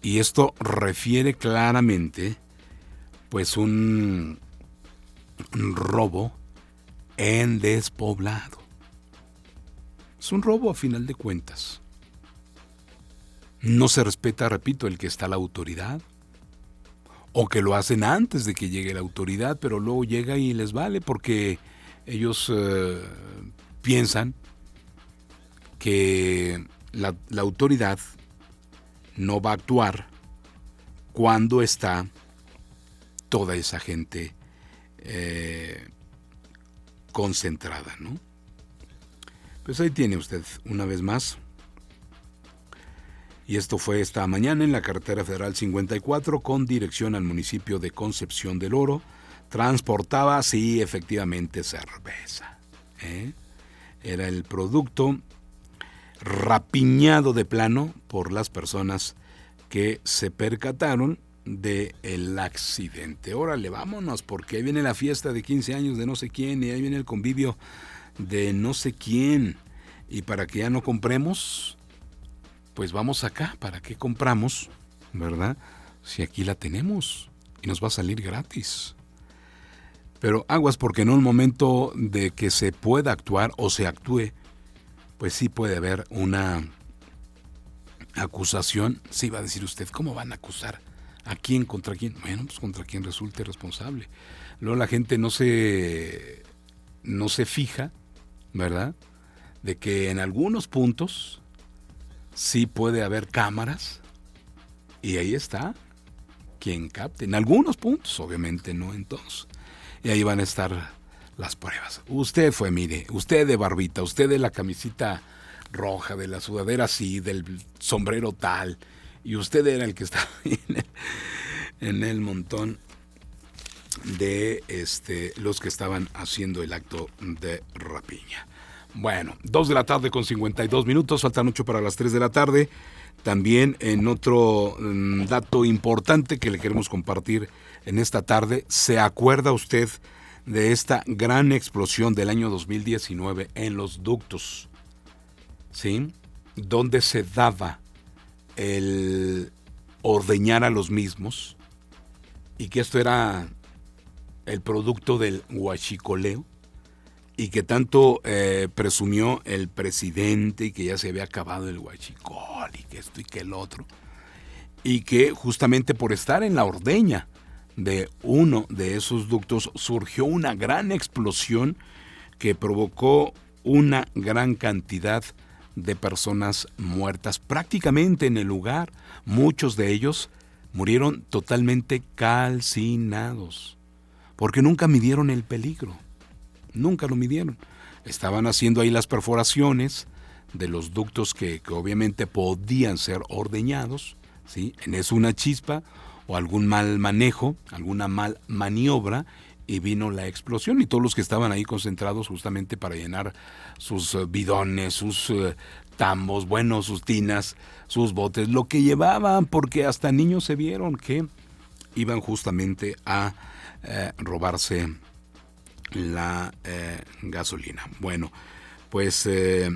Y esto refiere claramente, pues, un robo en despoblado. Es un robo a final de cuentas. No se respeta, repito, el que está la autoridad, o que lo hacen antes de que llegue la autoridad, pero luego llega y les vale porque ellos piensan que la autoridad no va a actuar cuando está toda esa gente concentrada, ¿no? Pues ahí tiene usted una vez más. Y esto fue esta mañana en la carretera federal 54 con dirección al municipio de Concepción del Oro. Transportaba, sí, efectivamente, cerveza. Era el producto rapiñado de plano por las personas que se percataron del accidente. Órale, vámonos, porque ahí viene la fiesta de 15 años de no sé quién y ahí viene el convivio de no sé quién. Y para que ya no compremos, pues vamos acá. ¿Para qué compramos? ¿Verdad? Si aquí la tenemos y nos va a salir gratis. Pero aguas, porque en un momento de que se pueda actuar o se actúe, pues sí puede haber una acusación. Sí, va a decir usted, ¿cómo van a acusar? ¿A quién? ¿Contra quién? Bueno, pues contra quien resulte responsable. Luego la gente no se fija, ¿verdad? De que en algunos puntos sí puede haber cámaras y ahí está quien capte. En algunos puntos, obviamente no en todos. Y ahí van a estar las pruebas. Usted fue, mire, usted de barbita, usted de la camisita roja, de la sudadera así, del sombrero tal, y usted era el que estaba en el montón de los que estaban haciendo el acto de rapiña. Bueno, 2 de la tarde con 52 minutos, faltan 8 para las 3 de la tarde. También en otro dato importante que le queremos compartir en esta tarde, ¿se acuerda usted de esta gran explosión del año 2019 en los ductos? ¿Sí? Donde se daba el ordeñar a los mismos y que esto era el producto del huachicoleo y que tanto presumió el presidente y que ya se había acabado el huachicol y que esto y que el otro, y que justamente por estar en la ordeña de uno de esos ductos surgió una gran explosión que provocó una gran cantidad de personas muertas prácticamente en el lugar. Muchos de ellos murieron totalmente calcinados porque nunca midieron el peligro. Nunca lo midieron. Estaban haciendo ahí las perforaciones de los ductos que obviamente podían ser ordeñados, ¿sí? En eso una chispa o algún mal manejo, alguna mal maniobra, y vino la explosión. Y todos los que estaban ahí concentrados justamente para llenar sus bidones, sus tambos, bueno, sus tinas, sus botes, lo que llevaban, porque hasta niños se vieron que iban justamente a robarse la gasolina. Bueno, pues se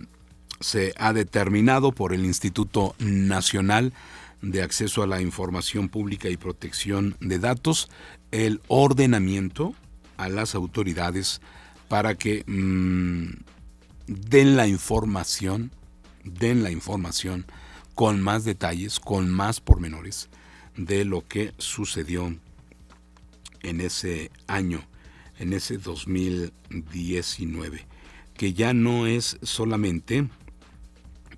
ha determinado por el Instituto Nacional de Acceso a la Información Pública y Protección de Datos el ordenamiento a las autoridades para que den la información con más detalles, con más pormenores de lo que sucedió en ese año, en ese 2019, que ya no es solamente,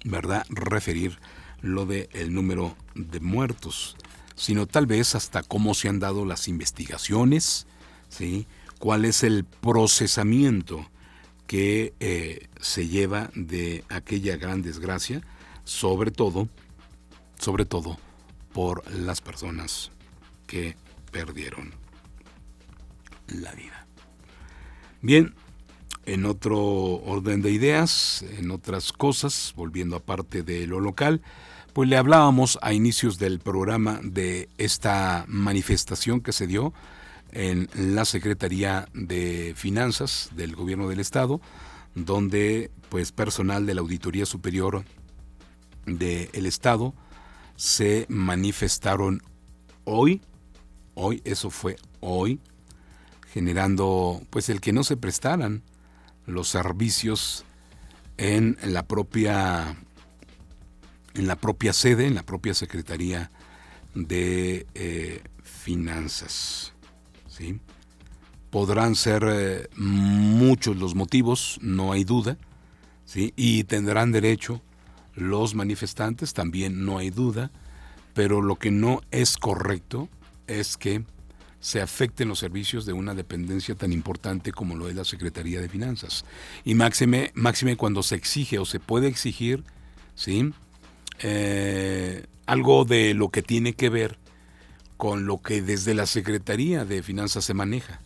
¿verdad?, referir lo de el número de muertos, sino tal vez hasta cómo se han dado las investigaciones, ¿sí? Cuál es el procesamiento que se lleva de aquella gran desgracia, sobre todo por las personas que perdieron la vida. Bien, en otro orden de ideas, en otras cosas, volviendo aparte de lo local, pues le hablábamos a inicios del programa de esta manifestación que se dio en la Secretaría de Finanzas del Gobierno del Estado, donde pues personal de la Auditoría Superior del Estado se manifestaron hoy, eso fue hoy, generando pues el que no se prestaran los servicios en la propia sede, en la propia Secretaría de Finanzas, ¿sí? Podrán ser muchos los motivos, no hay duda, ¿sí? Y tendrán derecho los manifestantes, también no hay duda, pero lo que no es correcto es que se afecten los servicios de una dependencia tan importante como lo es la Secretaría de Finanzas. Y máxime cuando se exige o se puede exigir, ¿sí? Algo de lo que tiene que ver con lo que desde la Secretaría de Finanzas se maneja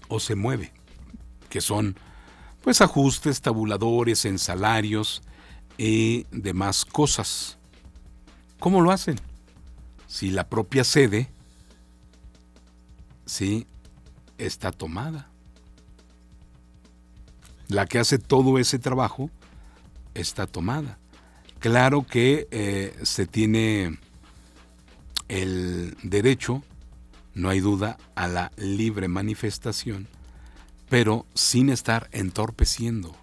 o se mueve, que son pues ajustes, tabuladores en salarios y demás cosas. ¿Cómo lo hacen? Si la propia sede, sí, está tomada. La que hace todo ese trabajo está tomada. Claro que se tiene el derecho, no hay duda, a la libre manifestación, pero sin estar entorpeciendo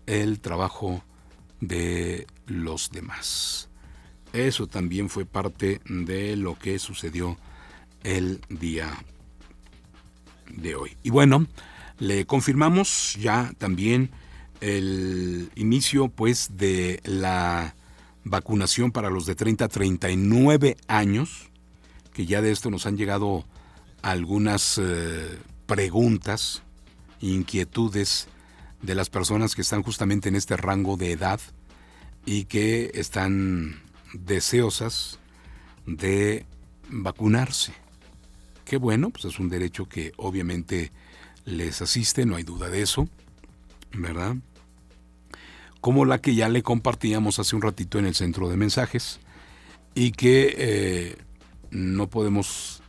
el trabajo de los demás. Eso también fue parte de lo que sucedió el día de hoy. Y bueno, le confirmamos ya también el inicio pues de la vacunación para los de 30 a 39 años, que ya de esto nos han llegado algunas preguntas, inquietudes de las personas que están justamente en este rango de edad y que están deseosas de vacunarse. Qué bueno, pues es un derecho que obviamente les asiste, no hay duda de eso, ¿verdad? Como la que ya le compartíamos hace un ratito en el centro de mensajes y que no podemos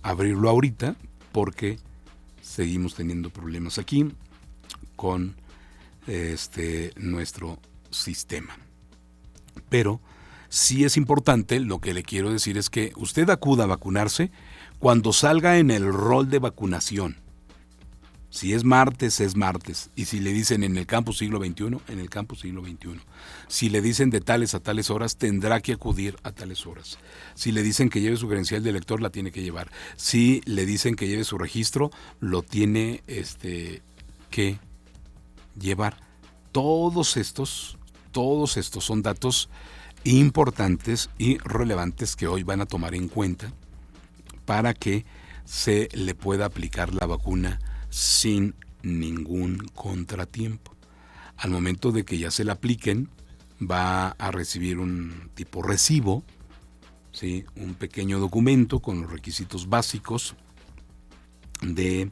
abrirlo ahorita porque seguimos teniendo problemas aquí con nuestro sistema. Pero sí es importante, lo que le quiero decir es que usted acuda a vacunarse cuando salga en el rol de vacunación. Si es martes, es martes. Y si le dicen en el campus siglo XXI, en el campus siglo XXI. Si le dicen de tales a tales horas, tendrá que acudir a tales horas. Si le dicen que lleve su credencial de lector, la tiene que llevar. Si le dicen que lleve su registro, lo tiene que llevar. Todos estos son datos importantes y relevantes que hoy van a tomar en cuenta para que se le pueda aplicar la vacuna sin ningún contratiempo. Al momento de que ya se la apliquen, va a recibir un tipo recibo, ¿sí? Un pequeño documento con los requisitos básicos de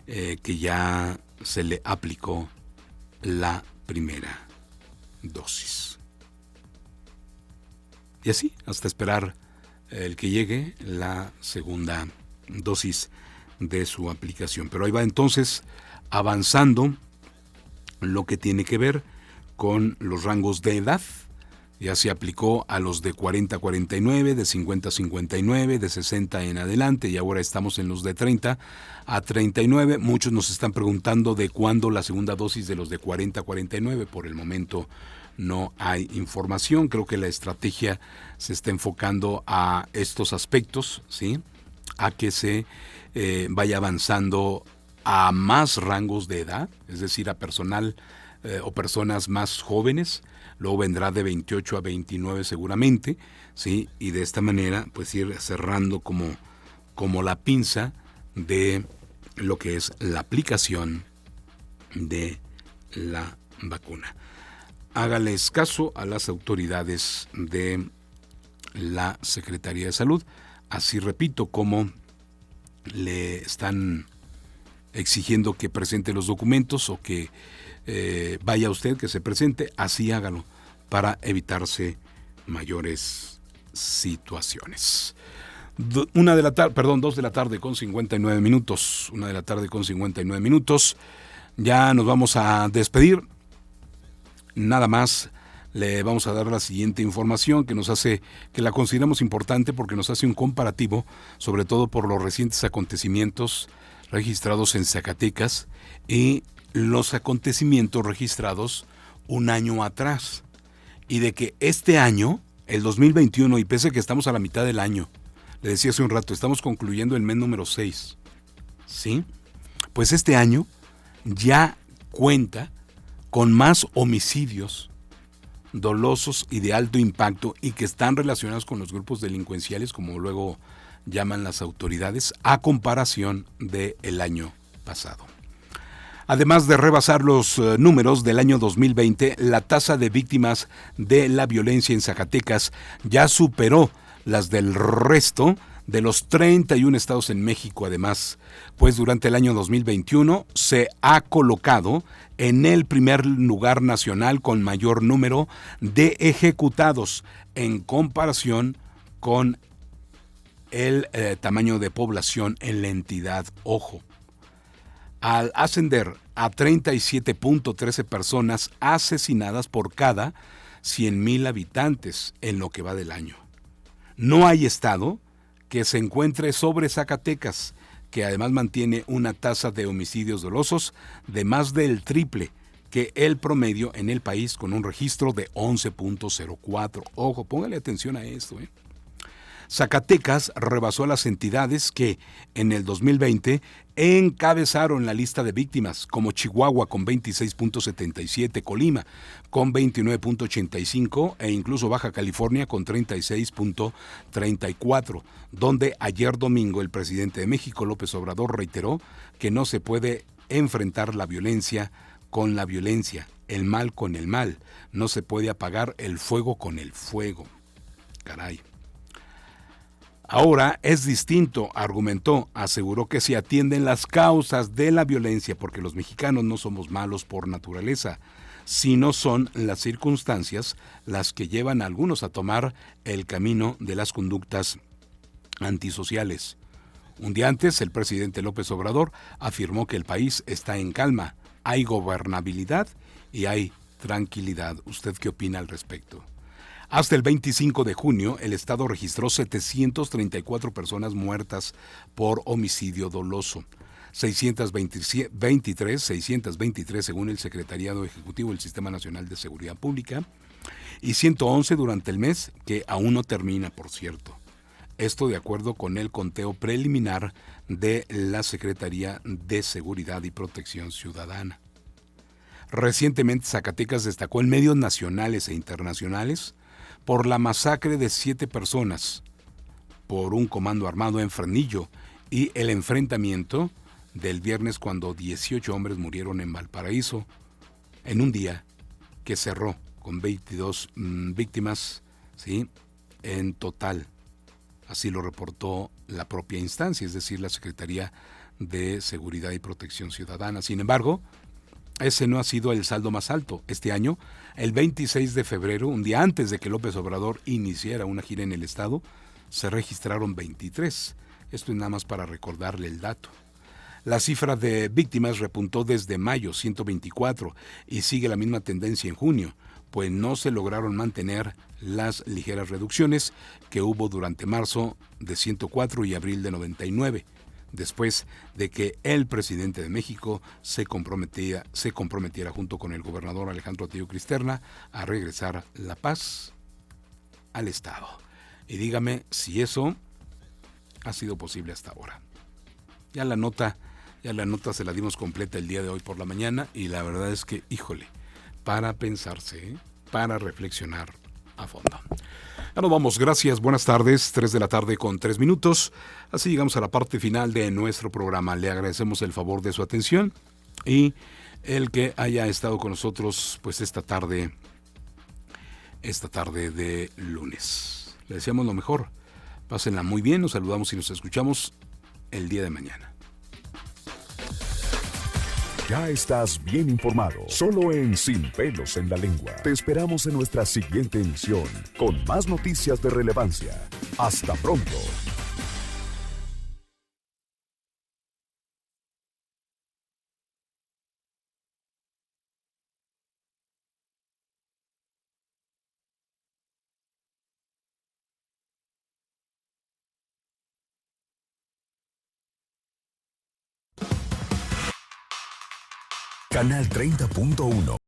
que ya se le aplicó la primera dosis. Y así, hasta esperar el que llegue la segunda dosis de su aplicación. Pero ahí va entonces avanzando lo que tiene que ver con los rangos de edad. Ya se aplicó a los de 40 a 49, de 50 a 59, de 60 en adelante, y ahora estamos en los de 30 a 39. Muchos nos están preguntando de cuándo la segunda dosis de los de 40 a 49. Por el momento no hay información. Creo que la estrategia se está enfocando a estos aspectos, ¿sí? A que se vaya avanzando a más rangos de edad, es decir, a personal o personas más jóvenes. Luego vendrá de 28 a 29 seguramente, ¿sí? Y de esta manera pues ir cerrando como la pinza de lo que es la aplicación de la vacuna. Hágales caso a las autoridades de la Secretaría de Salud. Así repito, como le están exigiendo que presente los documentos o que vaya usted, que se presente, así hágalo para evitarse mayores situaciones. 2 de la tarde con 59 minutos. 1 de la tarde con 59 minutos. ya nos vamos a despedir. Nada más le vamos a dar la siguiente información que la consideramos importante porque nos hace un comparativo, sobre todo por los recientes acontecimientos registrados en Zacatecas y los acontecimientos registrados un año atrás. Y de que este año, el 2021, y pese a que estamos a la mitad del año, le decía hace un rato, estamos concluyendo el mes número 6, ¿sí? Pues este año ya cuenta con más homicidios dolosos y de alto impacto y que están relacionados con los grupos delincuenciales, como luego llaman las autoridades, a comparación del año pasado. Además de rebasar los números del año 2020, la tasa de víctimas de la violencia en Zacatecas ya superó las del resto de los 31 estados en México. Además, pues durante el año 2021 se ha colocado en el primer lugar nacional con mayor número de ejecutados en comparación con el tamaño de población en la entidad. Ojo, al ascender a 37.13 personas asesinadas por cada 100,000 habitantes en lo que va del año. No hay estado que se encuentre sobre Zacatecas, que además mantiene una tasa de homicidios dolosos de más del triple que el promedio en el país, con un registro de 11.04. Ojo, póngale atención a esto, Zacatecas rebasó a las entidades que en el 2020 encabezaron la lista de víctimas, como Chihuahua con 26.77, Colima con 29.85 e incluso Baja California con 36.34, donde ayer domingo el presidente de México, López Obrador, reiteró que no se puede enfrentar la violencia con la violencia, el mal con el mal, no se puede apagar el fuego con el fuego. Caray. Ahora es distinto, argumentó, aseguró que se atienden las causas de la violencia porque los mexicanos no somos malos por naturaleza, sino son las circunstancias las que llevan a algunos a tomar el camino de las conductas antisociales. Un día antes, el presidente López Obrador afirmó que el país está en calma, hay gobernabilidad y hay tranquilidad. ¿Usted qué opina al respecto? Hasta el 25 de junio, el Estado registró 734 personas muertas por homicidio doloso, 623 según el Secretariado Ejecutivo del Sistema Nacional de Seguridad Pública, y 111 durante el mes, que aún no termina, por cierto. Esto de acuerdo con el conteo preliminar de la Secretaría de Seguridad y Protección Ciudadana. Recientemente, Zacatecas destacó en medios nacionales e internacionales por la masacre de 7 personas por un comando armado en Fresnillo y el enfrentamiento del viernes cuando 18 hombres murieron en Valparaíso en un día que cerró con 22 víctimas, ¿sí?, en total. Así lo reportó la propia instancia, es decir, la Secretaría de Seguridad y Protección Ciudadana. Sin embargo, ese no ha sido el saldo más alto. Este año, el 26 de febrero, un día antes de que López Obrador iniciara una gira en el estado, se registraron 23. Esto es nada más para recordarle el dato. La cifra de víctimas repuntó desde mayo, 124, y sigue la misma tendencia en junio, pues no se lograron mantener las ligeras reducciones que hubo durante marzo de 104 y abril de 99. Después de que el presidente de México se comprometiera junto con el gobernador Alejandro Tillo Cristerna a regresar la paz al Estado. Y dígame si eso ha sido posible hasta ahora. Ya la nota se la dimos completa el día de hoy por la mañana y la verdad es que, híjole, para pensarse, para reflexionar a fondo. Ya nos vamos, gracias, buenas tardes, 3 de la tarde con 3 minutos. Así llegamos a la parte final de nuestro programa. Le agradecemos el favor de su atención y el que haya estado con nosotros pues esta tarde de lunes. Le deseamos lo mejor, pásenla muy bien, nos saludamos y nos escuchamos el día de mañana. Ya estás bien informado, solo en Sin Pelos en la Lengua. Te esperamos en nuestra siguiente emisión, con más noticias de relevancia. Hasta pronto. Canal 30.1.